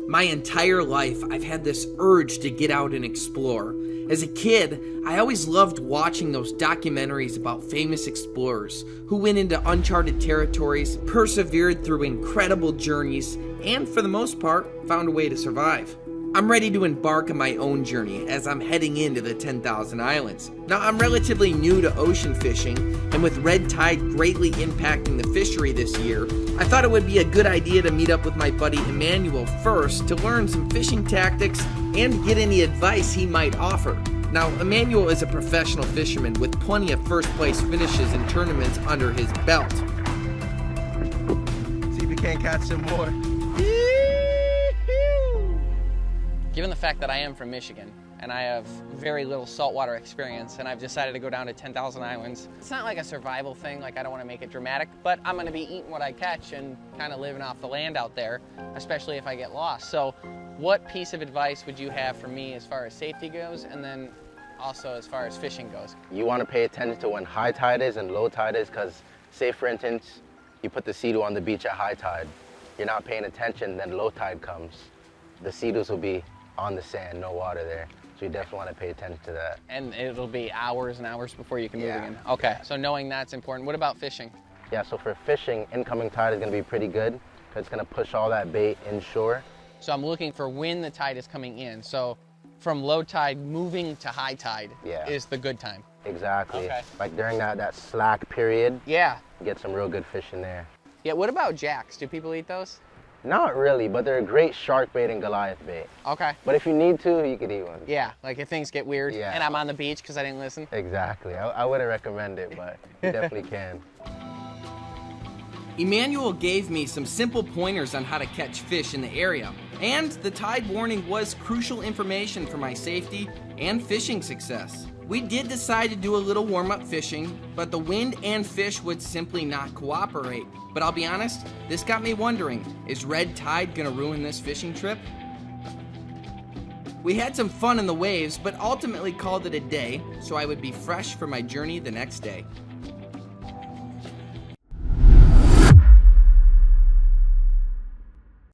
My entire life, I've had this urge to get out and explore. As a kid, I always loved watching those documentaries about famous explorers who went into uncharted territories, persevered through incredible journeys, and for the most part, found a way to survive. I'm ready to embark on my own journey as I'm heading into the 10,000 Islands. Now, I'm relatively new to ocean fishing, and with red tide greatly impacting the fishery this year, I thought it would be a good idea to meet up with my buddy Emmanuel first to learn some fishing tactics and get any advice he might offer. Now, Emmanuel is a professional fisherman with plenty of first place finishes in tournaments under his belt. See if we can't catch some more. Given the fact that I am from Michigan and I have very little saltwater experience and I've decided to go down to 10,000 Islands, it's not like a survival thing, like I don't want to make it dramatic, but I'm going to be eating what I catch and kind of living off the land out there, especially if I get lost. So what piece of advice would you have for me as far as safety goes and then also as far as fishing goes? You want to pay attention to when high tide is and low tide is, because say for instance, you put the Sea-Doo on the beach at high tide, you're not paying attention, then low tide comes. The Sea-Doos will be on the sand, no water there. So you definitely want to pay attention to that. And it'll be hours and hours before you can move again. Okay, so knowing that's important. What about fishing? Yeah, so for fishing, incoming tide is going to be pretty good because it's going to push all that bait inshore. So I'm looking for when the tide is coming in. So from low tide moving to high tide is the good time. Exactly. Okay. Like during that slack period, Yeah. you get some real good fish in there. Yeah, what about jacks? Do people eat those? Not really, but they're a great shark bait and Goliath bait. Okay. But if you need to, you could eat one. Yeah, like if things get weird Yeah. and I'm on the beach because I didn't listen. Exactly. I wouldn't recommend it, but you definitely can. Emmanuel gave me some simple pointers on how to catch fish in the area, and the tide warning was crucial information for my safety and fishing success. We did decide to do a little warm-up fishing, but the wind and fish would simply not cooperate. But I'll be honest, this got me wondering, is red tide gonna ruin this fishing trip? We had some fun in the waves, but ultimately called it a day, so I would be fresh for my journey the next day.